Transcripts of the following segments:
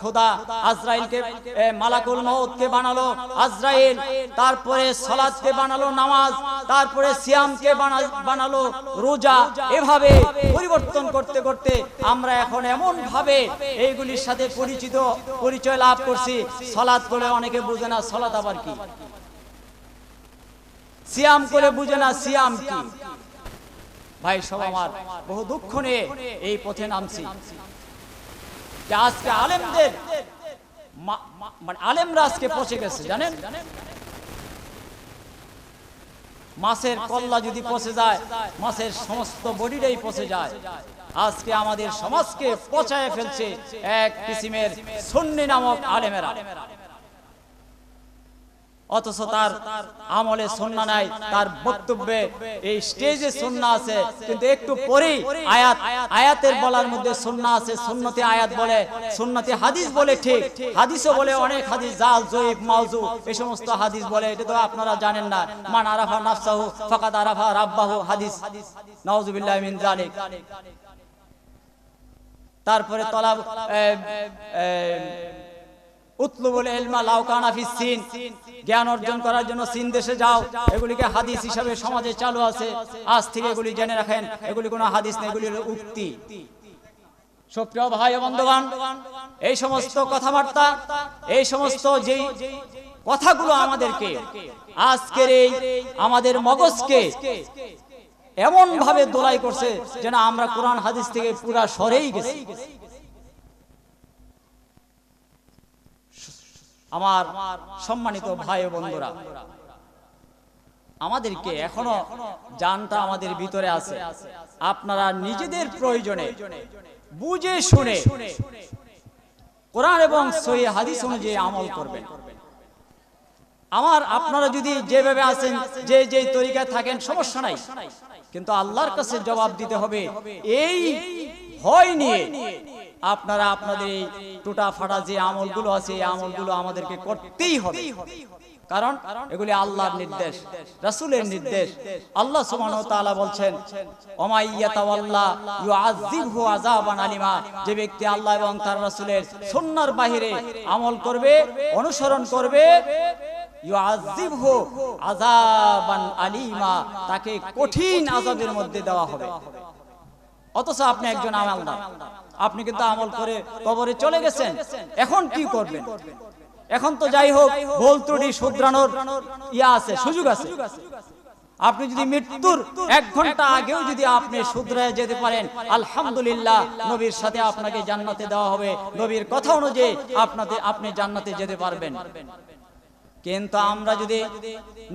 খোদা আজরাইলকে মালাকুল মউতকে বানালো আজরাইল, তারপরে সালাতকে বানালো নামাজ, তারপরে সিয়ামকে বানালো রোজা। এভাবে পরিবর্তন করতে করতে আমরা এখন এমন ভাবে এইগুলির সাথে পরিচয় লাভ করছি। সালাত বলে অনেকে বুঝে না সালাত আবার কি, সিয়াম করে বুঝে না সিয়াম কি। ভাই সব আমার বহু দুঃখ নিয়ে এই পথে নামছি যে আজকে আলেমদের মানে আলেমরা আজকে পচে গেছে। জানেন, মাছের কল্লা যদি পচে যায়, মাছের সমস্ত বডিটাই পচে যায়। আজকে আমাদের সমাজকে পচায় ফেলছে এক কিসিমের সুন্নি নামক আলেমেরা। অথচ তার আমলে সুন্নাহ নাই, তার বক্তব্যে এই স্টেজে সুন্নাহ আছে, কিন্তু একটু পরেই আয়াতের বলার মধ্যে সুন্নাহ আছে, সুন্নতে আয়াত বলে, সুন্নতে হাদিস বলে। ঠিক, হাদিসও বলে, অনেক হাদিস জাল জয়ীফ মাওযু এই সমস্ত হাদিস বলে। এটা তো আপনারা জানেন না। মান আরাফা নাফসাহু ফাকাদ আরাফা রাব্বাহু হাদিস, নাউযুবিল্লাহি মিন যালিক। তারপরে তলাব উতলুবুল ইলমা লাউ কানা ফিস সিন, জ্ঞান অর্জন করার জন্য চীন দেশে যাও। এগুলিকে হাদিস হিসাবে সমাজে চালু আছে। আজ থেকে এগুলি জেনে রাখেন, এগুলি কোনো হাদিস নেই, এগুলি হলো উক্তি। সুপ্রিয় ভাই ও বন্ধুগণ, এই সমস্ত কথাবার্তা, এই সমস্ত যেই কথাগুলো আমাদেরকে আজকের এই আমাদের মগজকে এমন ভাবে দোলাই করছে যেন আমরা কোরআন হাদিস থেকে পুরা সরেই গেছি। আমার সম্মানিত ভাই ও বন্ধুরা, আমাদেরকে এখনো জানটা আমাদের ভিতরে আছে। আপনারা নিজেদের প্রয়োজনে বুঝে শুনে কোরআন এবং সহিহ হাদিস অনুযায়ী আমল করবেন। আপনারা যদি যেভাবে আছেন, যে তরিকায় থাকেন, সমস্যা নাই, কিন্তু আল্লাহর কাছে জবাব দিতে হবে। এই ভয় নিয়ে আপনারা আপনাদের এই টুটা ফাটা যে আমলগুলো আছে, এই আমলগুলো আমাদেরকে করতেই হবে। কারণ এগুলি আল্লাহর নির্দেশ, রাসূলের নির্দেশ। আল্লাহ সুবহানাহু ওয়া তাআলা বলছেন, ওমা ইয়াতাওয়াল্লা ইউআযিবহু আযাবান আলিমা, যে ব্যক্তি আল্লাহ এবং তার রাসূলের সুন্নাহর বাহিরে আমল করবে, অনুসরণ করবে, ইউআযিবহু আযাবান আলিমা, তাকে কঠিন আযাবের মধ্যে দেওয়া হবে। অথচ আপনি একজন আমলদার, আপনি কিন্তু আমল করে কবরে চলে গেছেন। এখন কি করবেন? এখন তো যাই হোক ভুল ত্রুটি শুধরানোর আছে, সুযোগ আছে। আপনি যদি মৃত্যুর 1 ঘন্টা আগেও যদি আপনি শুধরায় যেতে পারেন, আলহামদুলিল্লাহ, নবীর সাথে আপনাকে জান্নাতে দেওয়া হবে। নবীর কথা অনুযায়ী আপনি জান্নাতে যেতে পারবেন। কিন্তু আমরা যদি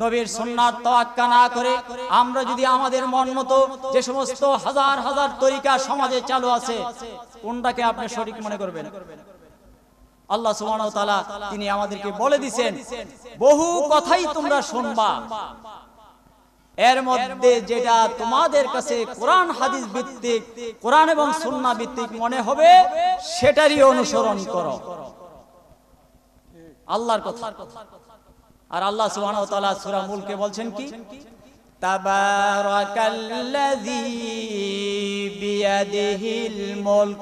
নবীর সুন্নাহর তাওয়াক্কা না করে, আমরা যদি আমাদের মন মতো যে সমস্ত হাজার হাজার তরিকা সমাজে চালু আছে, কোনটাকে আপনি সঠিক মনে করবেন? আল্লাহ সুবহানাহু ওয়া তাআলা তিনি আমাদেরকে বলে দিয়েছেন, বহু কথাই তোমরা শুনবা, এর মধ্যে যেটা তোমাদের কাছে কোরআন হাদিস ভিত্তিক, কোরআন এবং সুন্নাহ ভিত্তিক মনে হবে, সেটারই অনুসরণ করো। আল্লাহর কথা। আর আল্লাহ সুবহানাহু ওয়া তাআলা সূরা মুলকে বলছেন কি? তাবারাকাল্লাযী বিয়াদিহিল মুলক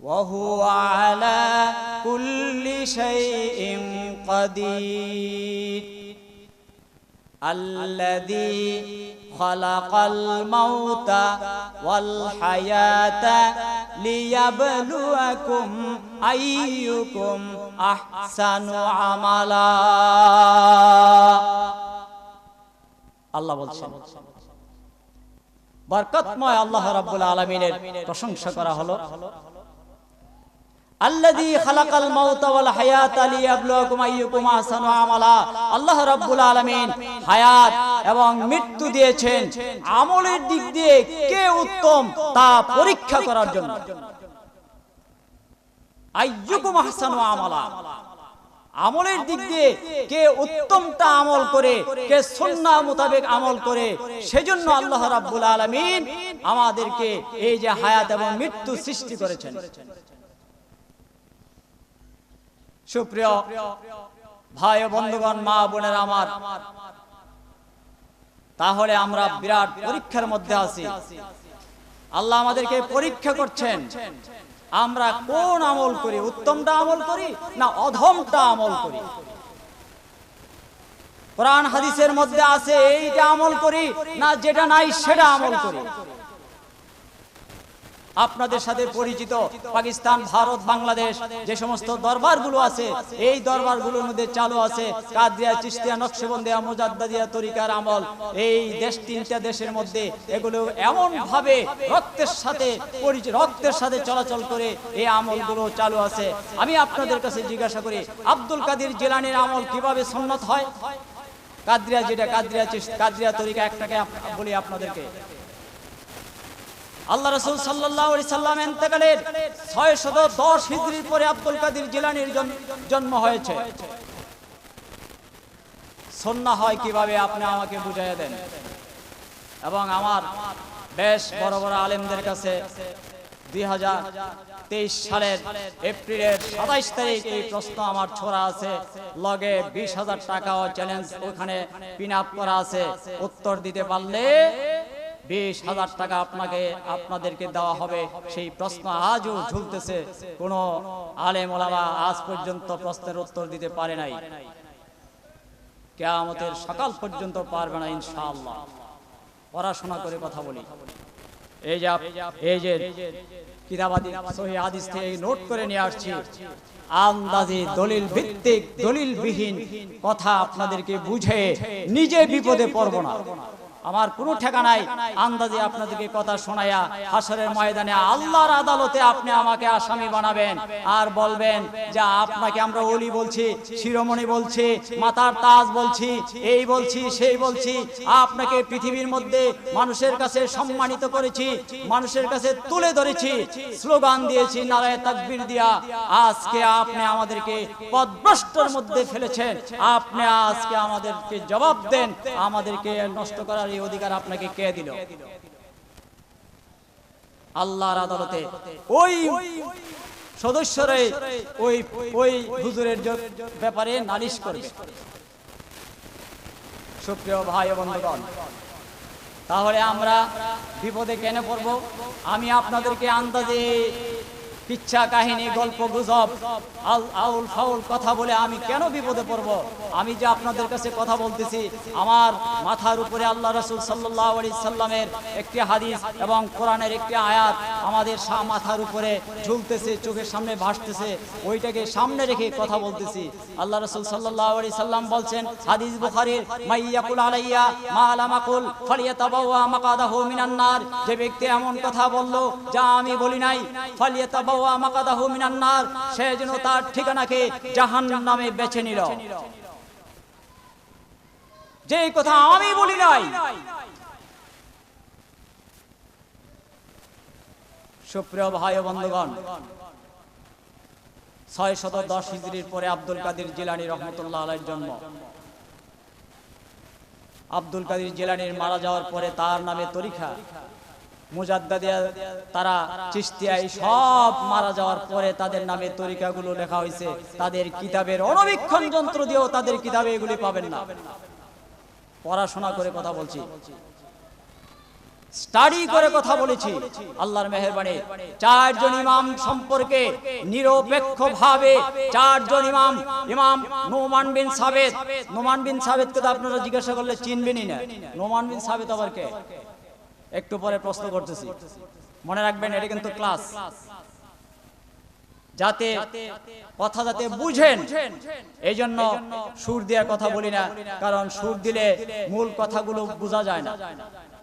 ওয়া হুয়া আলা কুল্লি শাইইন কাদির আল্লাযী খালাকাল মাউতা ওয়াল হায়াতা লিয়াবলুয়াকুম আইয়ুকুম আহসানু আমালা। আল্লাহ বলছেন, বরকতময় আল্লাহ রাব্বুল আলামিনের প্রশংসা করা হলো। আল্লাযী খালাকাল মাউতা ওয়াল হায়াতা লিয়াবলুয়াকুম আইয়ুকুম আহসানু আমালা। আল্লাহ রাব্বুল আলামিন হায়াত এবং মৃত্যু দিয়েছেন আমলের দিক দিয়ে কে উত্তম তা পরীক্ষা করার জন্য। আইয়ুকুম আহসানু আমালা, আমলের দিক দিয়ে কে উত্তমটা আমল করে, কে সুন্নাহ মোতাবেক আমল করে, সেজন্য আল্লাহ রাব্বুল আলামিন আমাদেরকে এই যে হায়াত এবং মৃত্যু সৃষ্টি করেছেন। সুপ্রিয় ভাই ও বন্ধুগণ, মা বোনেরা আমার, তাহলে আমরা বিরাট পরীক্ষার মধ্যে আছি। আল্লাহ আমাদেরকে পরীক্ষা করছেন। আমরা কোন আমল করি, উত্তমটা আমল করি না অধমটা আমল করি? কোরআন হাদিসের মধ্যে আছে এইটা আমল করি না যেটা নাই সেটা আমল করি? আপনাদের সাথে পরিচিত পাকিস্তান, ভারত, বাংলাদেশ যে সমস্ত দরবারগুলো আছে, এই দরবারগুলোর মধ্যে চালু আছে কাদরিয়া, চিশতিয়া, নকশবন্দিয়া, মুজাদ্দিদিয়া তরিকার আমল। এই তিনটা দেশের মধ্যে এগুলো এমন ভাবে রক্তের সাথে চলাচল করে এই আমলগুলো চালু আছে। আমি আপনাদের কাছে জিজ্ঞাসা করি, আব্দুল কাদের জিলানীর আমল কিভাবে সুন্নত হয়? কাদরিয়া, যেটা কাদরিয়া তরিকা, একটাকে বলি আপনাদেরকে। আল্লাহ রাসূল সাল্লাল্লাহু আলাইহি সাল্লাম ইন্তেকালের 610 হিজরির পরে আব্দুল কাদের জিলানীর জন্ম হয়েছে। সুন্নাহ হয় কিভাবে আপনি আমাকে বুঝিয়ে দেন। এবং আমার বেশ বড় বড় আলেমদের কাছে 2023 সালের এপ্রিলের 27 তারিখ এই প্রশ্ন আমার ছোড়া আছে, লগে 20,000 টাকাও চ্যালেঞ্জ ওখানে পিন আপ করা আছে। উত্তর দিতে পারলে 20,000 টাকা আপনাদেরকে দেওয়া হবে। সেই প্রশ্ন আজও ঝুলতেছে, কোন আলেম ওলামা আজ পর্যন্ত প্রশ্নের উত্তর দিতে পারে নাই। কিয়ামতের সকাল পর্যন্ত পারবে না ইনশাআল্লাহ। পড়াশোনা করে কথা বলি। এই যে কিতাবাদি সহিহ হাদিস থেকে নোট করে নিয়ে আসছি, আন্দাজি দলিল ভিত্তিক দলিলবিহীন কথা আপনাদেরকে বুঝে নিজে বিপদে পড়ব না। আমার কোনো ঠিকানাই আন্দাজে আপনাদেরকে কথা শোনায়া হাসরের ময়দানে আল্লাহর আদালতে আপনি আমাকে আসামি বানাবেন আর বলবেন যে আপনাকে আমরা ওলি বলছি, শিরোমণি বলছি, মাথার তাজ বলছি, এই বলছি, সেই বলছি, আপনাকে পৃথিবীর মধ্যে মানুষের কাছে সম্মানিত করেছি, মানুষের কাছে তুলে ধরেছি, স্লোগান দিয়েছি নারায়ে তাকবীর দিয়া। আজকে আপনি আমাদেরকে পথভ্রষ্টর মধ্যে ফেলেছেন। আপনি আজকে আমাদেরকে জবাব দেন, আমাদেরকে নষ্ট করার এই অধিকার আপনাকে কে দিল? আল্লাহর আদালতে ওই সদস্যরা ওই হুজুরের ব্যাপারে নালিশ করবে। সুপ্রিয় ভাই ও বন্ধুগণ, তাহলে আমরা বিপদে কেন পড়ব? আমি আপনাদেরকে আন্দাজে কিচ্ছা কাহিনী, গল্প গুজব, আউল ফাউল কথা বলে আমি কেন বিপদে পড়ব? আমি যে আপনাদের কাছে কথা বলতেছি, আমার মাথার উপরে আল্লাহ রাসূল সাল্লাল্লাহু আলাইহি সাল্লামের একটি হাদিস এবং কোরআনের একটি আয়াত আমাদের মাথার উপরে ঝুলতেছে, চোখের সামনে ভাসতেছে, ওইটাকে সামনে রেখে কথা বলতেছি। আল্লাহ রাসূল সাল্লাল্লাহু আলাইহি সাল্লাম বলছেন, হাদিস বুখারীর, মাইয়াকুল আলাইয়া মা লা মাকুল ফালিয়াতাবাওয়া মাকাদাহু মিনান নার। যে ব্যক্তি এমন কথা বলল যা আমি বলি নাই, ফালিয়াতাবাওয়া মাকাদাহু মিনান নার, সে যেন তার ঠিকানাকে জাহান্নামে বেছে নিল। যে কথা আমি বলি নাই। সুপ্রিয় ভাই ও বন্ধুগণ, 610 হিজরির পরে আব্দুল কাদের জিলানী রহমতুল্লাহ আলাইহির জন্ম। আব্দুল কাদের জিলানীর মারা যাওয়ার পরে তার নামে তরিকা, মুজাদ্দিদিয়া, তারা চিশতিয়া, সব মারা যাওয়ার পরে তাদের নামে তরিকাগুলো লেখা হয়েছে। তাদের কিতাবের অনবীক্ষণ যন্ত্র দিয়েও তাদের কিতাবে এগুলি পাবেন না। পড়াশোনা করে কথা বলছি, স্টাডি করে কথা বলেছি। আল্লাহর মেহেরবানি, 4 জন ইমাম সম্পর্কে নিরপেক্ষভাবে 4 জন ইমাম নোমান বিন সাবেত। নোমান বিন সাবেতকে তো আপনারা জিজ্ঞাসা করলে চিনবেনই না। নোমান বিন সাবেত আবার কে? একটু পরে প্রশ্ন করতেছি, মনে রাখবেন, এটা কিন্তু ক্লাস, যাতে কথা যাতে বুঝেন। এই জন্য সুর দিয়ে কথা বলি না, কারণ সুর দিলে মূল কথাগুলো বোঝা যায় না।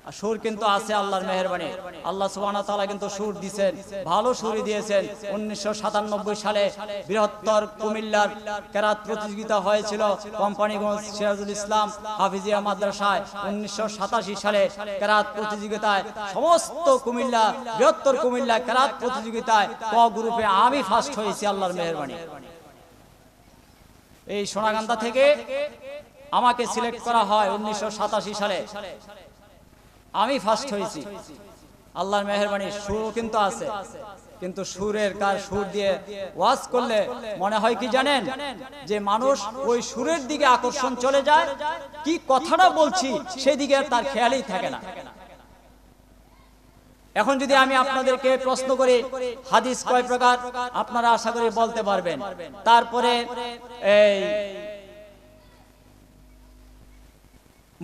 আর সুর কিন্তু আছে আল্লাহর মেহেরবানি। আল্লাহ সুবহানাহু ওয়া তাআলা কিন্তু সুর দিয়েছেন, ভালো সুরই দিয়েছেন। 1997 সালে বৃহত্তর কুমিল্লার কেরাত প্রতিযোগিতা হয়েছিল কোম্পানিগঞ্জ সিরাজুল ইসলাম হাফিজিয়া মাদ্রাসায়। 1987 সালে কেরাত প্রতিযোগিতায় সমস্ত কুমিল্লা, বৃহত্তর কুমিল্লা কেরাত প্রতিযোগিতায় ক গ্রুপে আমি ফার্স্ট হয়েছি আল্লাহর মেহেরবানি। এই সোনাগান্দা থেকে আমাকে সিলেক্ট করা হয় 1987 সালে, আমি ফার্স্ট হয়েছি আল্লাহর মেহেরবানি। সুরও কিন্তু আছে, কিন্তু সুর দিয়ে ওয়াজ করলে মনে হয় কি জানেন, যে মানুষ ওই সুরের দিকে আকর্ষণ চলে যায়, কি কথাটা বলছি সেদিকে তার খেয়ালই থাকে না। এখন যদি আমি আপনাদেরকে প্রশ্ন করি হাদিস কয় প্রকার, আপনারা আশা করি বলতে পারবেন। তারপরে এই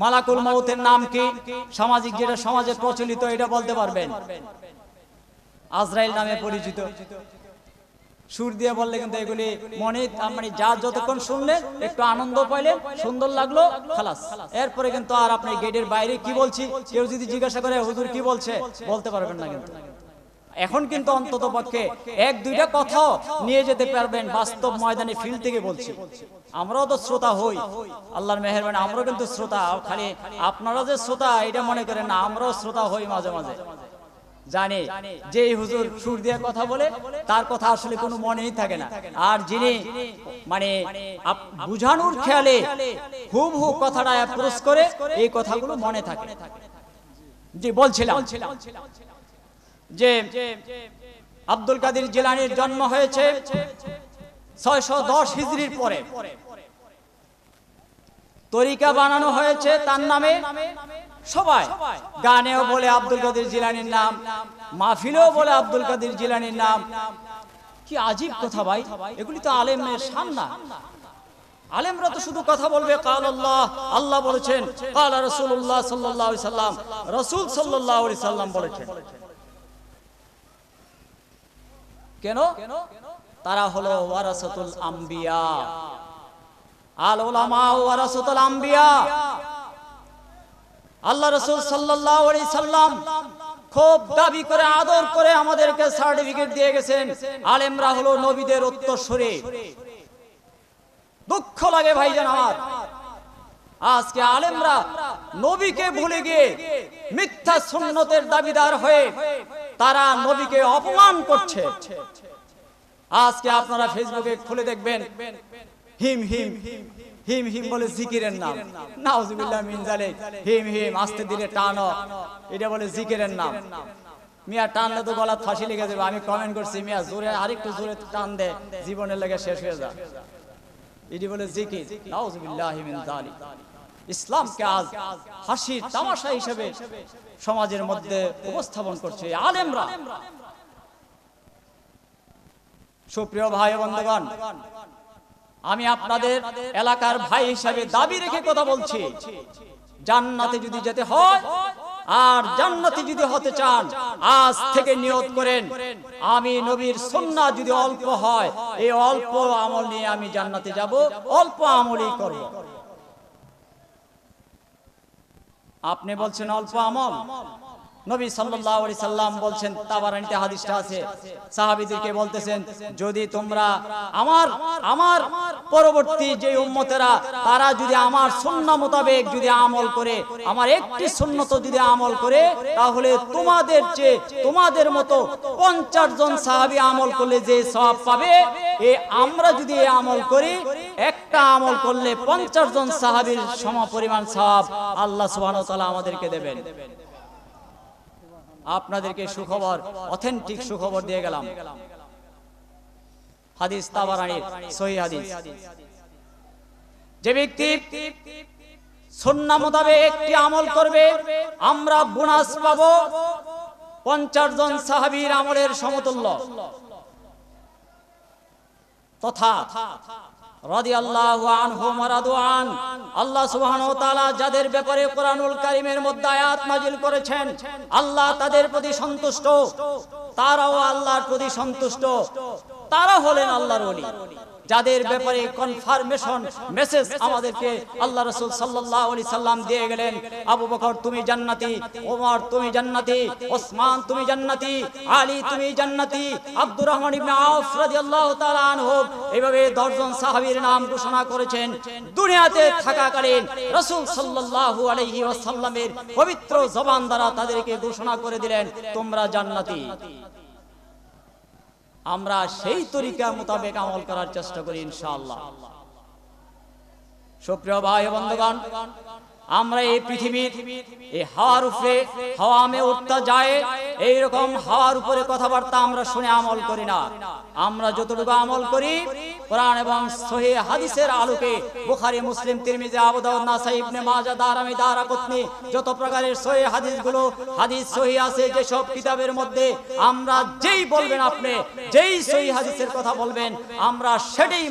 মালাকুল মউতের নাম কি, সামাজিক যেটা সমাজে প্রচলিত এটা বলতে পারবেন। আজরাইল নামে পরিচিত, সুর দিয়ে বললে কিন্তু এগুলি মনে মানে যা যতক্ষণ শুনলেন একটু আনন্দ পাইলেন, সুন্দর লাগলো, খালাস। এরপরে কিন্তু আর আপনি গেটের বাইরে কি বলছি কেউ যদি জিজ্ঞাসা করে হুজুর কি বলছে, বলতে পারবেন না। কিন্তু এখন কিন্তু অন্তত পক্ষে এক দুইটা কথা নিয়ে যেতে পারবেন বাস্তব ময়দানে, ফিল্ড থেকে বলছি। আমরাও তো শ্রোতা হই, আল্লাহর মেহেরবানি আমরাও কিন্তু শ্রোতা। খালি আপনারা যে শ্রোতা এটা মনে করেন না, আমরাও শ্রোতা হই মাঝে মাঝে। জানি যে হুজুর সুর দিয়ে কথা বলে তার কথা আসলে কোনো মনেই থাকে না, আর যিনি মানে বুঝানোর খেয়ালে হুবহু কথাটা অ্যাপ্রোচ করে এই কথাগুলো মনে থাকে। জি বলছিলাম যে আব্দুল কাদের জিলানীর জন্ম হয়েছে 610 হিজরির পরে। তরিকা বানানো হয়েছে তার নামে, সবাই গানেও বলে আব্দুল কাদের জিলানীর নাম, মাহফিলেও বলে আব্দুল কাদের জিলানীর নাম। কি আজীব কথা ভাই, এগুলি তো আলেমের শান না। আলেমরা তো শুধু কথা বলবে কাল আল্লাহ, আল্লাহ বলেছেন, কাল রাসূলুল্লাহ সাল্লাল্লাহু আলাইহি সাল্লাম, রাসূল সাল্লাল্লাহু আলাইহি সাল্লাম বলেছেন। কেন? তারা হলো ওয়ারাসাতুল আম্বিয়া, আল উলামা ওয়ারাসাতুল আম্বিয়া। আল্লাহ রাসূল সাল্লাল্লাহু আলাইহি সাল্লাম খুব দাবি করে আদর করে আমাদেরকে সার্টিফিকেট দিয়ে গেছেন, আলেমরা হলো নবীদের উত্তরসূরি। দুঃখ লাগে ভাইজান আমার, আজকে আলেমরা নবীকে ভুলে গিয়ে মিথ্যা সুন্নতের দাবিদার হয়ে তারা নবীকে অপমান করছে। আজকে আপনারা ফেসবুকে খুলে দেখবেন হিম হিম হিম হিম বলে জিকিরের নাম, নাউজুবিল্লাহ মিন জালিক। হিম হিম আস্তে ধীরে টানো, এটা বলে জিকিরের নাম। মিয়া টানলে তো গলা ফাঁসি লেগে যাবে। আমি কমেন্ট করছি, মিয়া জোরে আরেকটু জোরে টান দে, জীবনের লেগে শেষ হয়ে যায়। এটি বলে জিকির, নাউজুবিল্লাহ মিন জালিক। ইসলামকে আজ হাসির তামাশা হিসেবে সমাজের মধ্যে উপস্থাপন করছে আলেমরা। সুপ্রিয় ভাই বন্ধুগণ, আমি আপনাদের এলাকার ভাই হিসেবে দাবি রেখে কথা বলছি, জান্নাতে যদি যেতে হয় আর জান্নাতি যদি হতে চান, আজ থেকে নিয়ত করেন আমি নবীর সুন্নাহ যদি অল্প হয়, এই অল্প আমল নিয়ে আমি জান্নাতে যাব, অল্প আমলই করব। আপনি বলছেন অল্প আমল, নবী সাল্লাল্লাহু আলাইহি সাল্লাম বলছেন, তাবারানীতে হাদিসটা আছে, সাহাবীদেরকে বলতেছেন যদি তোমরা আমার পরবর্তী যে উম্মতেরা তারা যদি আমার সুন্নাহ মোতাবেক যদি আমল করে, আমার একটি সুন্নত যদি আমল করে, তাহলে তোমাদের চেয়ে তোমাদের মতো 50 জন সাহাবী আমল করলে যে সওয়াব পাবে, এই আমরা যদি এই আমল করি, একটা আমল করলে 50 জন সাহাবীর সমপরিমাণ সওয়াব আল্লাহ সুবহানাহু ওয়া তাআলা আমাদেরকে দেবেন। আপনাদেরকে সুখবর, অথেন্টিক সুখবর দিয়ে গেলাম। হাদিস তাবারানীর সহিহ হাদিস। যে ব্যক্তি সুন্নাহ মোতাবেক একটি আমল করবে, আমরা বোনাস পাবো 50 জন সাহাবীর আমলের সমতুল্য। তথা রাদিয়াল্লাহু আনহুম ওয়া রাদু আন, আল্লাহ সুবহানাহু ওয়া তাআলা যাদের ব্যাপারে কোরআনুল কারীমের মধ্যে আয়াত নাযিল করেছেন, আল্লাহ তাদের প্রতি সন্তুষ্ট, তারাও আল্লাহর প্রতি সন্তুষ্ট। তারা হলেন আল্লাহর ওলি, যাদের ব্যাপারে কনফার্মেশন মেসেজ আমাদেরকে আল্লাহ রাসূল সাল্লাল্লাহু আলাইহি সাল্লাম দিয়ে গেলেন। আবু বকর তুমি জান্নাতি, ওমর তুমি জান্নাতি, ওসমান তুমি জান্নাতি, আলী তুমি জান্নাতি, আব্দুর রহমান ইবনে আউফ রাদিয়াল্লাহু তাআলা আনহু, এইভাবে 10 জন সাহাবীর নাম ঘোষণা করেছেন। দুনিয়াতে থাকাকালীন রাসূল সাল্লাল্লাহু আলাইহি ওয়াসাল্লামের পবিত্র জবান দ্বারা তাদেরকে ঘোষণা করে দিলেন তোমরা জান্নাতি। আমরা সেই তরিকা মোতাবেক আমল করার চেষ্টা করি ইনশাআল্লাহ। সুপ্রিয় ভাই বন্ধুগণ, আমরা এই পৃথিবীর এই হাওয়ার উপরে হাওয়া মে উঠতে যায়, এইরকম হাওয়ার উপরে কথাবার্তা আমরা শুনে আমল করি না। আমরা যতটুকু আমল করি কোরআন এবং সহিহ হাদিসের আলোকে বুখারী, মুসলিম, তিরমিজি, আবু দাউদ, নাসাই, ইবনে মাজাহ, দারামি, দারাকুতনি যত প্রকারের সহিহ হাদিসগুলো হাদিস সহিহ আছে যে সব কিতাবের মধ্যে আমরা যেই বলবেন, আপনি যেই সহিহ হাদিসের কথা বলবেন, আমরা সেটাই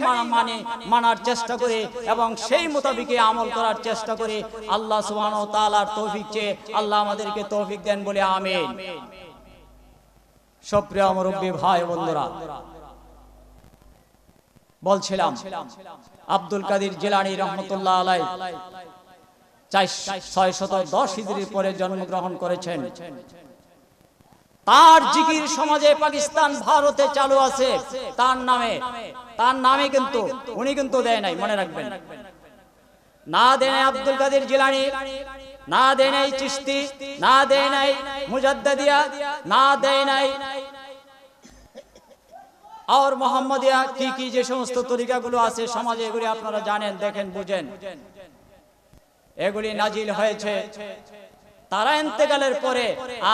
মানার চেষ্টা করি এবং সেই মোতাবেক আমল করার চেষ্টা করি। আল্লাহ সুবহানাহু ওয়া তাআলার তৌফিক চেয়ে আল্লাহ আমাদেরকে তৌফিক দেন বলে আমিন। সুপ্রিয় মুরব্বী ভাই বন্ধুরা, বলছিলাম আব্দুল কাদের জিলানী রহমতুল্লাহ আলাইহি 610 হিজরির পরে জন্মগ্রহণ করেছেন। তার জিকির সমাজে পাকিস্তান, ভারতে চালু আছে তার নামে কিন্তু উনি কিন্তু দেয় নাই, মনে রাখবেন। না দেয় নাই আব্দুল কাদের জিলানী, না দেয় নাই চিশতি, না দেয় নাই মুজাদ্দিদিয়া, না দেয় নাই আর মোহাম্মদিয়া, কি যে সমস্ত তরিকাগুলো আছে সমাজে, এগুলি আপনারা জানেন, দেখেন, বুঝেন। এগুলি নাজিল হয়েছে তারা ইন্তেকালের পরে।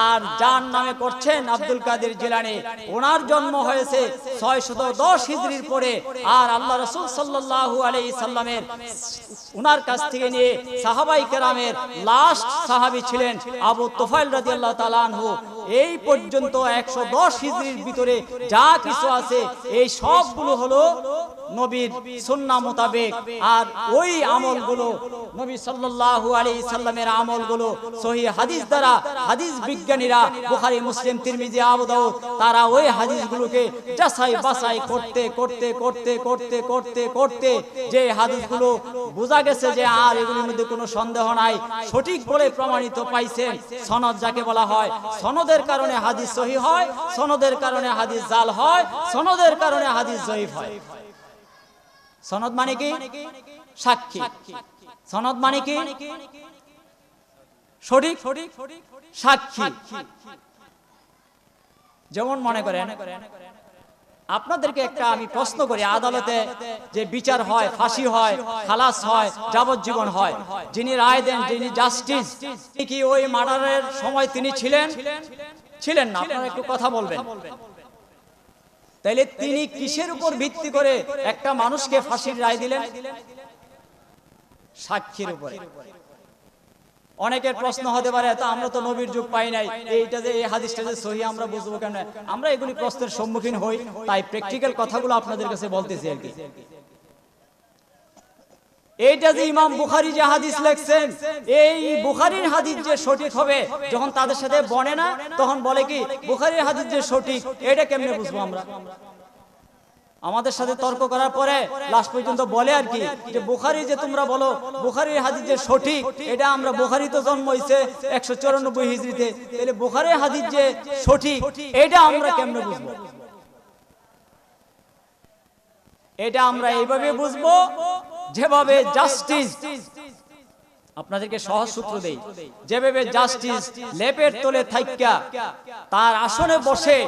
আর যার নামে করছেন আব্দুল কাদের জিলানী, ওনার জন্ম হয়েছে 610 হিজরির পরে। আর আল্লাহ রাসূল সাল্লাল্লাহু আলাইহি সাল্লামের ওনার কাছ থেকে নিয়ে সাহাবাই কেরামের লাস্ট সাহাবী ছিলেন আবু তুফাইল রাদিয়াল্লাহু তাআলা আনহু। এই পর্যন্ত 110 হিজরির ভিতরে যা কিছু আছে এই সবগুলো হলো নবীর সুন্নাহ মোতাবেক। আর ওই আমলগুলো নবী সাল্লাল্লাহু আলাইহি সাল্লামের আমলগুলো সহিহ হাদিস দ্বারা, হাদিস বিজ্ঞানীরা বুখারী, মুসলিম, তিরমিজি, আবু দাউদ, তারা ওই হাদিসগুলোকে যাচাই বাছাই করতে করতে করতে করতে করতে করতে যে হাদিসগুলো বোঝা গেছে যে আর এগুলোর মধ্যে কোনো সন্দেহ নাই, সঠিক বলে প্রমাণিত পাইছেন। সনদ যাকে বলা হয়, সনদের কারণে হাদিস সহিহ হয়, সনদের কারণে হাদিস জাল হয়, সনদের কারণে হাদিস জয়ীফ হয়। সনদ মানে কি? সাক্ষী। সনদ মানে কি? সঠিক সাক্ষী। যেমন মনে করেন, আপনাদেরকে একটা আমি প্রশ্ন করি, আদালতে যে বিচার হয়, ফাঁসি হয়, খালাস হয়, যাবজ্জীবন হয়, যিনি রায় দেন, যিনি জাস্টিস, কি ওই মার্ডারের সময় তিনি ছিলেন না? আপনারা একটু কথা বলবেন। তাইলে তিনি কিসের উপর ভিত্তি করে একটা মানুষকে ফাঁসির রায় দিলেন? সাক্ষীর উপরে। অনেকের প্রশ্ন হতে পারে, তো আমরা তো নবীর যুগ পাই নাই, এইটা যে এই হাদিসটা যে সহিহ আমরা বুঝবো কেন? আমরা এগুলি প্রশ্নের সম্মুখীন হই, তাই প্র্যাকটিক্যাল কথাগুলো আপনাদের কাছে বলতেছি আর কি। এইটা যে ইমাম বুখারী যে হাদিস লিখছেন, এই বুখারীর হাদিস যে সঠিক হবে, যখন তাদের সাথে বনে না তখন বলে কি বুখারীর হাদিস যে সঠিক, এটা কেমনে বুঝবো আমরা? আমাদের সাথে তর্ক করার পরে লাস্ট পর্যন্ত বলে আর কি যে বুখারী যে তোমরা বলো বুখারীর হাদিস যে সঠিক, এটা আমরা, বুখারী তো জন্ম হইছে 194 হিজরিতে, তাহলে বুখারীর হাদিস যে সঠিক এটা আমরা কেমনে বুঝবো? এটা আমরা এইভাবে বুঝবো যেভাবে জাস্টিস, আপনাদেরকে সহজ সূত্র দেই, যেভাবে জাস্টিস লেপের তলে থাইক্কা তার আসনে বসে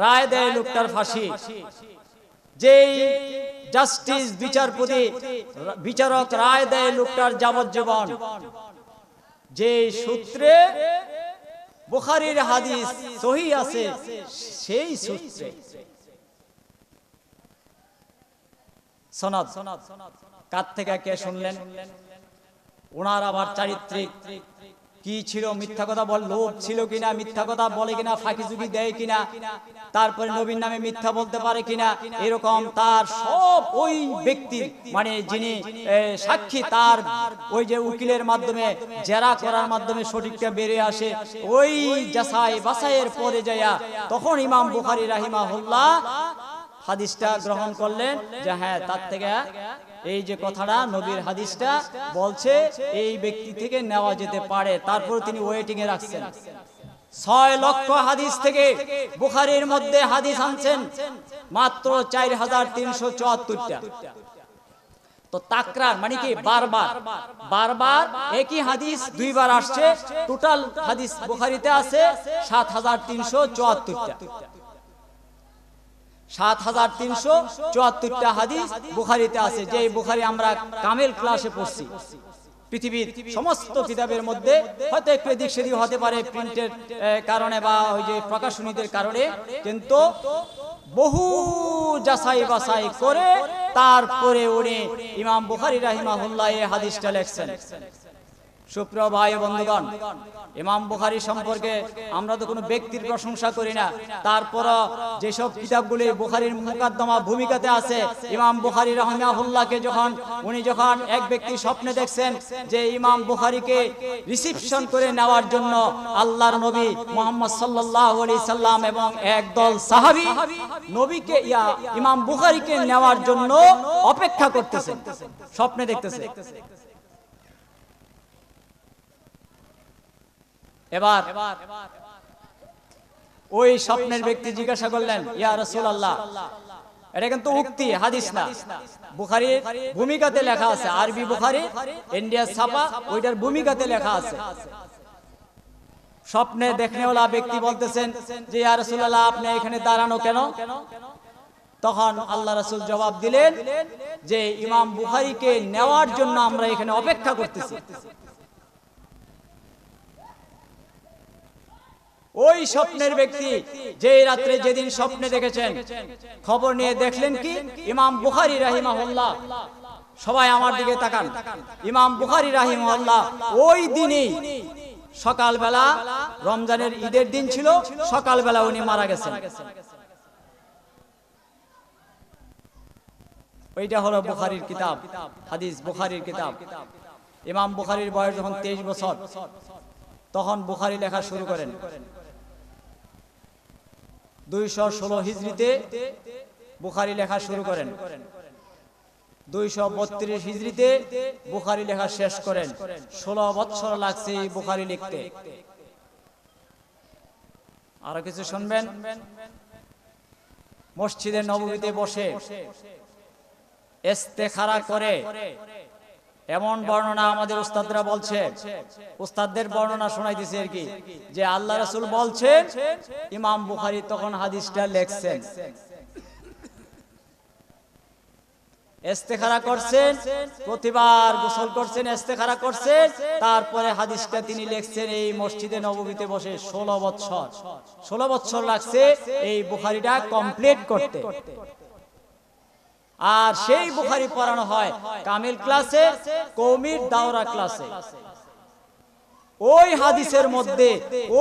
রায় দেয় লোকটার ফাঁসি, যেই জাস্টিস বিচারপতি বিচারক রায় দেয় লোকটার যাবজ্জীবন, যে সূত্রে বুখারীর হাদিস সহিহ আছে সেই সূত্রে সনদ কার থেকে কে শুনলেন? ওনার আবার চারিত্রিক কি ছিল, মিথ্যা কথা বল, লোভ ছিল কিনা, মিথ্যা কথা বলে কিনা, ফাঁকি ঝুঁকি দেয় কিনা, তারপরে নবীর নামে মিথ্যা বলতে পারে কিনা, এরকম তার সব ওই ব্যক্তির মানে যিনি সাক্ষী, তার ওই যে উকিলের মাধ্যমে জেরা করার মাধ্যমে সঠিকটা বেরিয়ে আসে। ওই যাচাই বাছাইয়ের পরে যায়া তখন ইমাম বুখারী রাহিমাহুল্লাহ হাদিসটা গ্রহণ করলেন যে হ্যাঁ, তার থেকে এই যে কথাটা নবীর হাদিসটা বলছে এই ব্যক্তি থেকে নেওয়া যেতে পারে। তারপর তিনি ওয়েটিং এ রাখছেন। 6 লক্ষ হাদিস থেকে বুখারীর মধ্যে হাদিস আনছেন মাত্র 4374টা। তো তাকরার মানে কি বারবার একই হাদিস দুইবার আসছে। টোটাল হাদিস বুখারীতে আছে 7374টা। 7374টা হাদিস বুখারীতে আছে, যে বুখারী আমরা কামেল ক্লাসে পড়ছি। পৃথিবীর সমস্ত কিতাবের মধ্যে হয়তো একটু এদিক সেদিক হতে পারে প্রিন্টের কারণে বা ওই যে প্রকাশনীদের কারণে, কিন্তু বহু যাচাই বাছাই করে তারপরে উনি ইমাম বুখারী রাহিমাহুল্লাহ এই হাদিসটা লিখছেন। সুপ্রিয় ভাই বন্ধুগণ, ইমাম বুখারী সম্পর্কে আমরা তো কোনো ব্যক্তির প্রশংসা করি না, তারপর যেসব কিতাবগুলি বুখারীর মুকাদ্দমা ভূমিকাতে আছে, ইমাম বুখারী রাহিমাহুল্লাহকে উনি যখন এক ব্যক্তি স্বপ্নে দেখছেন যে ইমাম বুখারীকে রিসিপশন করে নেওয়ার জন্য আল্লাহর নবী মুহাম্মদ সাল্লাল্লাহু আলাইহি সাল্লাম এবং একদল সাহাবী নবীকে ইমাম বুখারীকে নেওয়ার জন্য অপেক্ষা করতেছেন, স্বপ্নে দেখতেছে। এবার ওই স্বপ্নের ব্যক্তি জিজ্ঞাসা করলেন, ইয়া রাসূলুল্লাহ, এটা কিন্তু উক্তি, হাদিস না, বুখারীর ভূমিকাতে লেখা আছে, আরবি বুখারী ইন্ডিয়া ছাপা, ওইটার ভূমিকাতে লেখা আছে। স্বপ্নে দেখনেওয়ালা ব্যক্তি বলতেছেন যে ইয়া রাসূলুল্লাহ, আপনি এখানে দাঁড়ানো কেন? তখন আল্লাহ রাসূল জবাব দিলেন যে ইমাম বুখারীকে নেওয়ার জন্য আমরা এখানে অপেক্ষা করতেছি। ওই স্বপ্নের ব্যক্তি যেই রাত্রে যেদিন স্বপ্নে দেখেছেন, খবর নিয়ে দেখলেন কি ইমাম বুখারী রাহিমাহুল্লাহ, সবাই আমার দিকে তাকান, ইমাম বুখারী রাহিমাহুল্লাহ ওই দিনই সকালবেলা, রমজানের ঈদের দিন ছিল, সকালবেলা উনি মারা গেছেন। ওইটা হলো বুখারীর কিতাব, হাদিস বুখারীর কিতাব। ইমাম বুখারীর বয়স যখন 23 বছর, তখন বুখারী লেখা শুরু করেন। 216 হিজরিতে বুখারী লেখা শুরু করেন, 232 হিজরিতে বুখারী লেখা শেষ করেন। 16 বছর লাগছে এই বুখারী লিখতে। আরো কিছু শুনবেন, মসজিদে নববীতে বসে ইস্তেখারা করে, এমন বর্ণনা আমাদের উস্তাদরা বলছে, উস্তাদদের বর্ণনা শোনাইতেছে আর কি, যে আল্লাহ রাসূল বলছেন ইমাম বুখারী তখন হাদিসটা লিখছেন, ইস্তেখারা করছেন, প্রতিবার গোসল করছেন, ইস্তেখারা করছেন, তারপরে হাদিসটা তিনি লিখছেন এই মসজিদে নববীতে বসে। 16 বছর লাগছে এই বুখারীটা কমপ্লিট করতে। আর সেই বুখারী পড়ানো হয় কামিল ক্লাসে, কওমির দাওরা ক্লাসে। ওই হাদিসের মধ্যে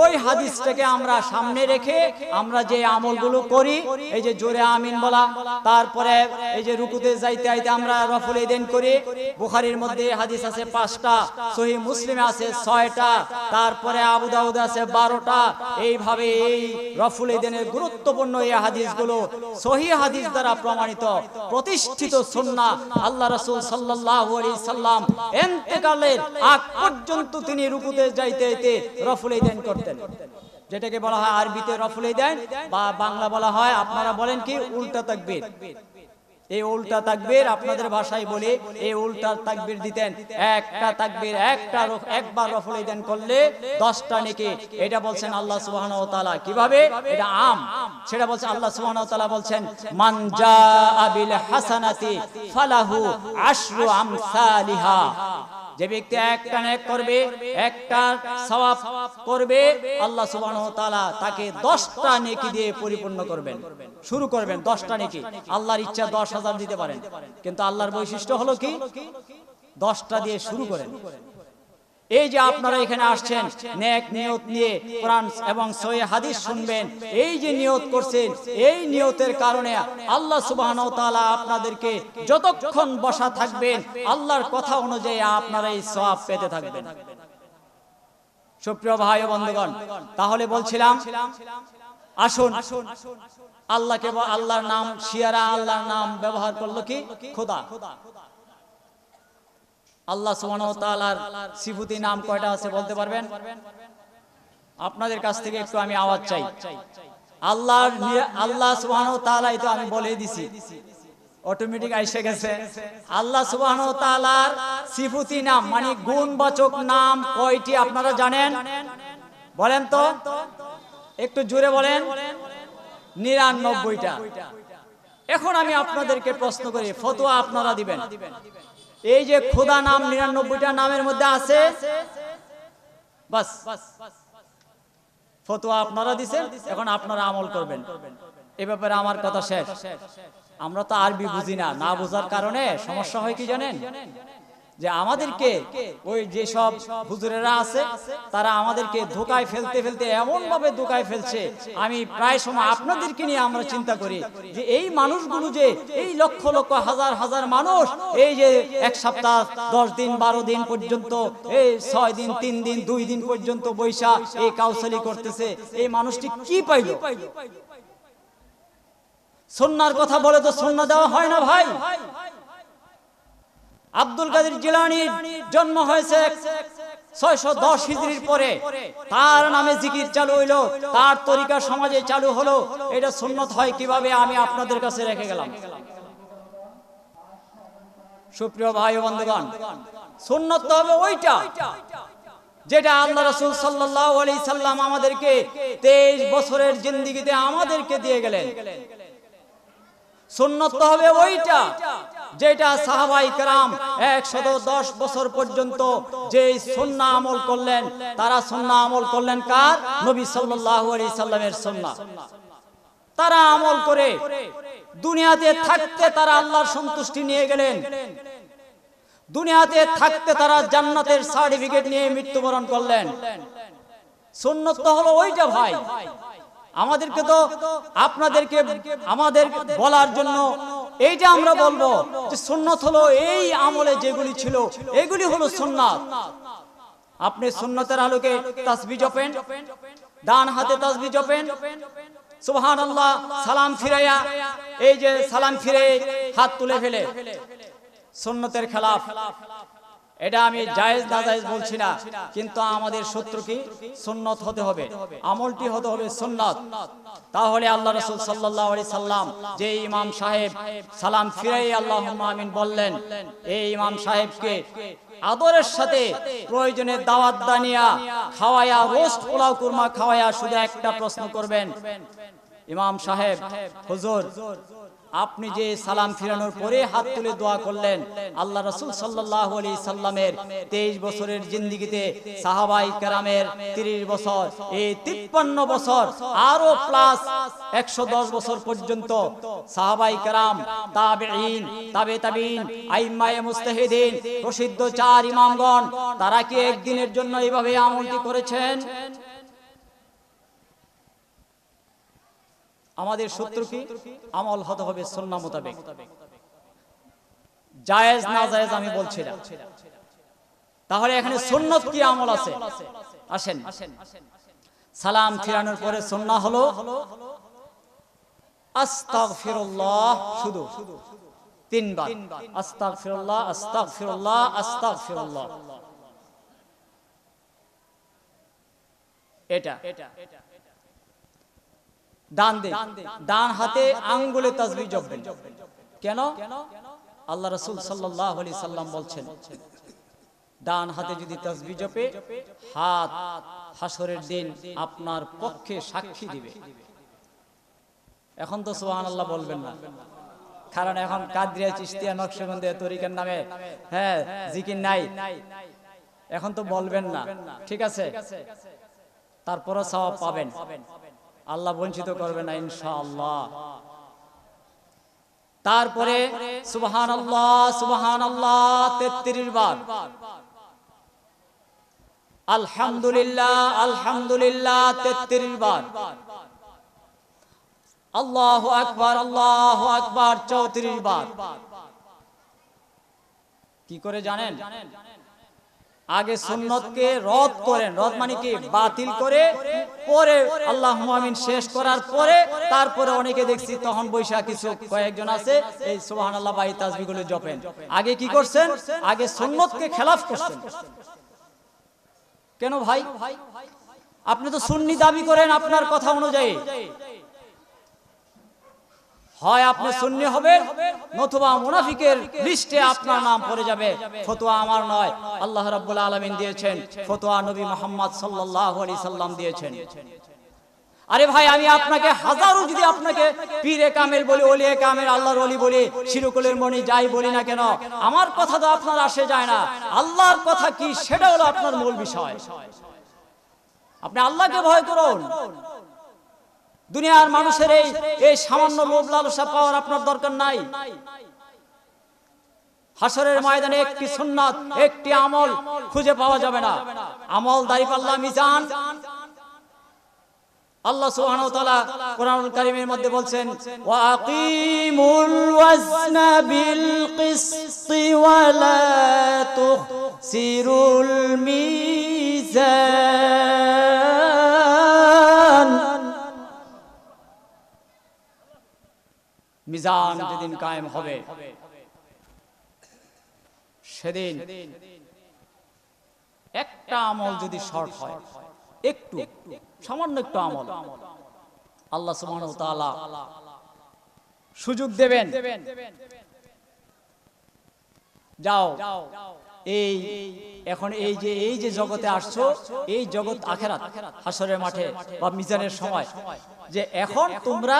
ওই হাদিসটাকে আমরা সামনে রেখে আমরা যে আমলগুলো করি, এই যে জোরে আমিন বলা, তারপরে এই যে রুকুতে যাইতে আইতে আমরা রফুল ইদান করি, বুখারীর মধ্যে হাদিস আছে 5টা, সহিহ মুসলিমে আছে 6টা, তারপরে আবু দাউদে আছে 12টা। এইভাবে এই রফুল ইদানের গুরুত্বপূর্ণ এই হাদিসগুলো সহিহ হাদিস দ্বারা প্রমাণিত, প্রতিষ্ঠিত সুন্নাহ। আল্লাহ রাসূল সাল্লাল্লাহু আলাইহি সাল্লাম ইন্তেকালের আগ পর্যন্ত তিনি রুকুতে যাইতে যাইতে রফুল ইদান করতেন, যেটাকে বলা হয় আরবিতে রফুল ইদান, বা বাংলা বলা হয়, আপনারা বলেন কি, উল্টা তাকবীর। এই উল্টা তাকবীর আপনাদের ভাষায় বলে, এই উল্টা তাকবীর দিতেন। একটা তাকবীর, একবার রফুল ইদান করলে 10টা নেকি। এটা বলছেন আল্লাহ সুবহানাহু ওয়া তাআলা। কিভাবে? এটা আম, সেটা বলছেন আল্লাহ সুবহানাহু ওয়া তাআলা বলছেন, মান জাআ বিল হাসানাতি ফালাহু আশরু আমসালিহা। যে ব্যক্তি একটা নেক করবে, একটা সওয়াব করবে, আল্লাহ সুবহানাহু ওয়া তাআলা তাকে 10টা নেকি দিয়ে পরিপূর্ণ করবেন, শুরু করবেন 10টা নেকি। আল্লাহর ইচ্ছা 10,000 দিতে পারেন, কিন্তু আল্লাহর বৈশিষ্ট্য হলো কি 10টা দিয়ে শুরু করেন। এই যে আপনারা এখানে আসছেন নেক নিয়ত নিয়ে কোরআন এবং সহিহ হাদিস শুনবেন, এই যে নিয়ত করছেন, এই নিয়তের কারণে আল্লাহ সুবহানাহু ওয়া তাআলা আপনাদেরকে যতক্ষণ বসা থাকবেন আল্লাহর কথা অনুযায়ী আপনারা এই সওয়াব পেতে থাকবেন। সুপ্রিয় ভাই ও বন্ধুগণ, তাহলে বলছিলাম, আসুন আল্লাহকে, আল্লাহর নাম, শিয়ারা আল্লাহর নাম ব্যবহার করলো কি খোদা। আল্লাহ সুবহানাহু ওয়া তাআলার সিফাতি নাম কয়টা আছে বলতে পারবেন? আপনাদের কাছ থেকে একটু আমি আওয়াজ চাই। আল্লাহ সুবহানাহু ওয়া তাআলাই তো আমি বলে দিছি, অটোমেটিক আইসে গেছে। আল্লাহ সুবহানাহু ওয়া তাআলার সিফাতি নাম মানে গুণবাচক নাম কয়টি আপনারা জানেন? বলেন তো, একটু জোরে বলেন। 99টা। এখন আমি আপনাদেরকে প্রশ্ন করি, ফতোয়া আপনারা দিবেন। এই যে খোদা নাম 99টা নামের মধ্যে আছে, বাস ফতোয়া আপনারা দিবেন, এখন আপনারা আমল করবেন। এ ব্যাপারে আমার কথা শেষ। আমরা তো আরবি বুঝি না, না বোঝার কারণে সমস্যা হয় কি জানেন, যে আমাদেরকে ওই যেসব হুজুরেরা আছে তারা আমাদেরকে ধোকায় ফেলতে ফেলতে এমন ভাবে ধোকায় ফেলছে, আমি প্রায় সময় আপনাদেরকে নিয়ে আমরা চিন্তা করি যে এই মানুষগুলো যে এই লক্ষ লক্ষ হাজার হাজার মানুষ এই যে এক সপ্তাহ 10 দিন 12 দিন পর্যন্ত, এই 6 দিন 3 দিন 2 দিন পর্যন্ত বৈশা এই কাউসালি করতেছে, এই মানুষটি কি পাইল? সুন্নাহর কথা বলে তো সুন্নাহ দেওয়া হয় না ভাই। আব্দুল কাদের জিলানীর জন্ম হয়েছে 610 হিজরির পরে, তার নামে জিকির চালু হইলো, তার তরিকা সমাজে চালু হলো। এটা সুন্নাত হয় কিভাবে আমি আপনাদের কাছে রেখে গেলাম। সুপ্রিয় ভাই ও বন্ধুগণ, সুন্নাত তো হবে ওইটা যেটা আল্লাহ রাসূল সাল্লাল্লাহু আলাইহি সাল্লাম আমাদেরকে 23 বছরের জিন্দেগিতে আমাদেরকে দিয়ে গেলেন। সুন্নাত তো হবে ওইটা যেটা সাহাবায়ে কেরাম 110 বছর পর্যন্ত যে সুন্নাহ আমল করলেন, তারা সুন্নাহ আমল করলেন কার? নবী সাল্লাল্লাহু আলাইহি সাল্লামের সুন্নাহ। তারা আমল করে দুনিয়াতে থাকতে তারা আল্লাহর সন্তুষ্টি নিয়ে গেলেন, দুনিয়াতে থাকতে তারা জান্নাতের সার্টিফিকেট নিয়ে মৃত্যুবরণ করলেন। সুন্নাত তো হলো ওইটা ভাই। আমাদেরকে তো আপনাদেরকে আমাদের বলার জন্য এইটা আমরা বলবো যে সুন্নাত হলো এই আমলে যেগুলি ছিল, এগুলি হলো সুন্নাত। আপনি সুন্নাতের আলোকে তাসবিহ জপেন, ডান হাতে তাসবিহ জপেন, সুবহানাল্লাহ, সালাম ফিরাইয়া, এই যে সালাম ফিরে হাত তুলে ফেলে, সুন্নাতের খেলাফ। এটা আমি জায়েজ না জায়েজ বলছি না, কিন্তু আমাদের সূত্র কি? সুন্নাত হতে হবে, আমলটি হতে হবে সুন্নাত। তাহলে আল্লাহ রাসূল সাল্লাল্লাহু আলাইহি সাল্লাম যে ইমাম সাহেব সালাম ফিরাই আল্লাহুম্মা আমিন বললেন, এই ইমাম সাহেবকে আদরের সাথে প্রয়োজনে দাওয়াত দানিয়া খাওয়ায়া, রোস্ট পোলাও কুরমা খাওয়ায়া শুধু একটা প্রশ্ন করবেন, ইমাম সাহেব, হুজুর আপনি যে সালাম ফিরানোর পরে হাত তুলে দোয়া করলেন, আল্লাহ রাসূল সাল্লাল্লাহু আলাইহি সাল্লামের 23 বছরের জিন্দেগিতে সাহাবায়ে কেরামের 30 বছর, এই 53 বছর আরো প্লাস 110 বছর পর্যন্ত সাহাবায়ে কেরাম, তাবেঈন, তাবে তাবেঈন, আইম্মায়ে মুজতাহিদিন, প্রসিদ্ধ 4 ইমামগণ, তারা কি একদিনের জন্য এইভাবে আমলটি করেছেন? আমাদের সূত্র কি? আমল হতে হবে সুন্নাহ মোতাবেক। জায়েজ না জায়েজ আমি বলছি না। তাহলে এখানে সুন্নাত কি আমল আছে? আসেন, সালাম ফিরানোর পরে সুন্নাহ হলো আস্তাগফিরুল্লাহ, শুধু 3 বার আস্তাগফিরুল্লাহ, আস্তাগফিরুল্লাহ, আস্তাগফিরুল্লাহ। এটা ডান হাতে আঙ্গুলে তাসবিহ জপবেন। কেন? আল্লাহ রাসূল সাল্লাল্লাহু আলাইহি সাল্লাম বলছেন, ডান হাতে যদি তাসবিহ জপে, হাত হাসরের দিন আপনার পক্ষে সাক্ষী দিবে। এখন তো সুবহানাল্লাহ বলবেন না, কারণ এখন কাদরিয়া, চিশতিয়া, নকশবন্দিয়া তরিকার নামে জিকির নাই, এখন তো বলবেন না, ঠিক আছে? তারপরও সওয়াব পাবেন, আল্লাহ বঞ্চিত করবে না ইনশাআল্লাহ। তারপরে সুবহানাল্লাহ, সুবহানাল্লাহ 33 বার, আলহামদুলিল্লাহ, আলহামদুলিল্লাহ 33 বার, আল্লাহু আকবার, আল্লাহু আকবার 34 বার। কি করে জানেন? আগে সুন্নতকে রদ করেন, রদ মানে কি? বাতিল করে পরে আল্লাহুম্মা আমিন শেষ করার পরে তারপরে অনেকে দেখছি তখন বৈশা কিছু কয়েকজন আছে এই সুবহানাল্লাহ বা এই তাসবিহগুলো জপেন। আগে কি করছেন? আগে সুন্নতকে খেলাফ করছেন। কেন ভাই? আপনি তো সুন্নি দাবি করেন আপনার কথা অনুযায়ী, হয় আপনি সুন্নি হবেন নতুবা মুনাফিকের লিস্টে আপনার নাম পড়ে যাবে। ফতোয়া আমার নয়, আল্লাহ রাব্বুল আলামিন দিয়েছেন, ফতোয়া নবী মুহাম্মদ সাল্লাল্লাহু আলাইহি সাল্লাম দিয়েছেন। আরে ভাই, আমি আপনাকে হাজারো যদি আপনাকে পীরে কামেল বলি, ওলিয়ে কামেল, আল্লাহর ওলি বলি, শিরকুলের মনি যাই বলি না কেন, আমার কথা তো আপনার আসে যায় না। আল্লাহর কথা কি সেটা হলো আপনার মূল বিষয়। আপনি আল্লাহকে ভয় করুন, দুনিয়ার মানুষের এই সামান্য লোভ লালসা পাওয়ার আপনার দরকার নাই। এই সামান্য লোভ লালসা পাওয়ার আপনার দরকার নাই। হাসরের ময়দানে একটি সুন্নাত, একটি আমল খুঁজে পাওয়া যাবে না। আমল দাঁড়িপাল্লা মিজান। আল্লাহ সুবহানাহু ওয়া তাআলা কোরআনুল কারীমের মধ্যে বলছেন, ওয়া আকিমুল ওয়াজনা বিল কিসতি ওয়া লা তুখসিরুল মিজান। মিজান যেদিন কায়েম হবে সেদিন একটা আমল যদি শর্ট হয়, একটু সামান্য একটু আমল, আল্লাহ সুবহানাহু ওয়া তাআলা সুযোগ দেবেন, যাও এখন এই যে জগতে আসছো, এই জগৎ আখিরাত, হাসরের মাঠে বা মিজানের সময়, যে এখন তোমরা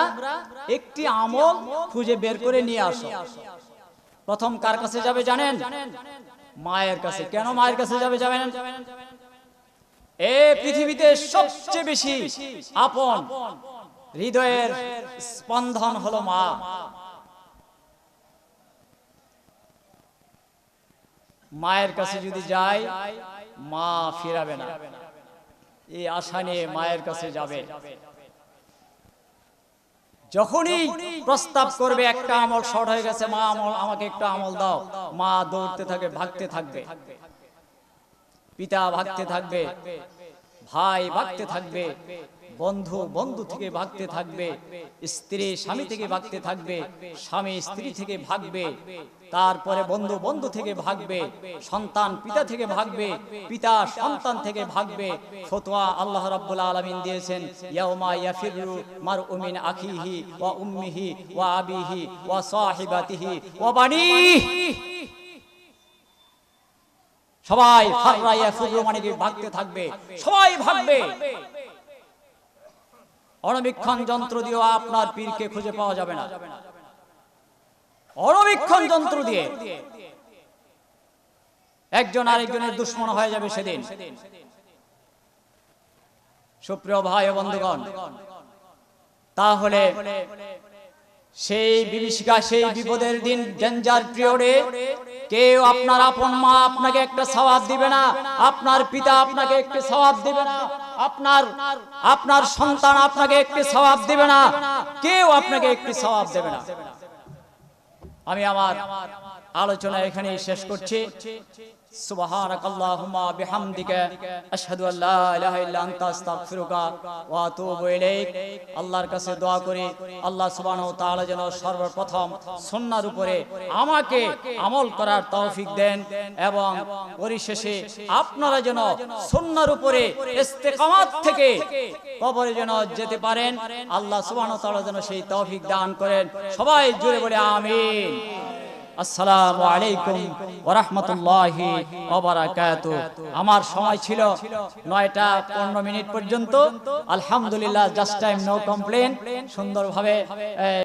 একটি আমল খুঁজে বের করে নিয়ে আসো। প্রথম কার কাছে যাবে জানেন? মায়ের কাছে। কেন মায়ের কাছে যাবে জানেন? এই পৃথিবীতে সবচেয়ে বেশি আপন হৃদয়ের স্পন্দন হলো মা। মায়ের কাছে যদি যায়, মা ফিরাবে না, এই আশা নিয়ে মায়ের কাছে যাবে। যখনই প্রস্তাব করবে একটা আমল শর্ট হয়ে গেছে, মা আমাকে একটা আমল দাও, মা দৌড়তে থাকবে, ভাগতে থাকবে, পিতা ভাগতে থাকবে, ভাই ভাগতে থাকবে, বন্ধু থেকে ভাগতে থাকবে, স্ত্রী স্বামী থেকে ভাগতে থাকবে, স্বামী স্ত্রী থেকে ভাগবে, তারপরে বন্ধু থেকে ভাগবে, সন্তান পিতা থেকে ভাগবে, পিতা সন্তান থেকে ভাগবে। ফতোয়া আল্লাহ রাব্বুল আলামিন দিয়েছেন, ইয়াউমা ইয়াফিরু মারউ মিন আখিহি ওয়া উম্মিহি ওয়া আবিহি ওয়া সাহিবাতিহি ওয়া বানিহি। সবাই ফাররা ইয়াফিরু মানে কি ভাগতে থাকবে, সবাই ভাগবে। অণুবীক্ষণ যন্ত্র দিয়েও আপনার পীরকে খুঁজে পাওয়া যাবে না। অণুবীক্ষণ যন্ত্র দিয়ে একজন আরেকজনের দুশমন হয়ে যাবে সেদিন। সুপ্রিয় ভাই ও বন্ধুগণ, তাহলে সেই বিভীষিকা, সেই বিপদের দিন, ডেঞ্জার পিরিয়ডে কেউ আপনার আপন মা আপনাকে একটা সওয়াব দিবে না, আপনার পিতা আপনাকে একটি সওয়াব দিবে না, আপনার সন্তান আপনাকে একটি সওয়াব দিবে না, কেউ আপনাকে একটি সওয়াব দেবে না। আমি আমার আলোচনা এখানেই শেষ করছি। সুবহানাকাল্লাহুম্মা বিহামদিকা আশহাদু আল্লা ইলাহা ইল্লা আনতা আস্তাগফিরুকা ওয়া আতুবু ইলাইক। আল্লাহর কাছে দোয়া করি, আল্লাহ সুবহানাহু ওয়া তাআলা যেন সর্বপ্রথম সুন্নাহর উপরে আমাকে আমল করার তৌফিক দেন, এবং পরিশেষে আপনারা যেন সুন্নাহর উপরে ইস্তেকামাত থেকে কবরে যেন যেতে পারেন, আল্লাহ সুবহানাহু ওয়া তাআলা যেন সেই তৌফিক দান করেন। সবাই জোরে বলে আমিন। আসসালামু আলাইকুম ওয়া রাহমাতুল্লাহি ওয়া বারাকাতুহু। আমার সময় ছিল 9টা 15 মিনিট পর্যন্ত। আলহামদুলিল্লাহ, জাস্ট টাইম নো কমপ্লেন। সুন্দরভাবে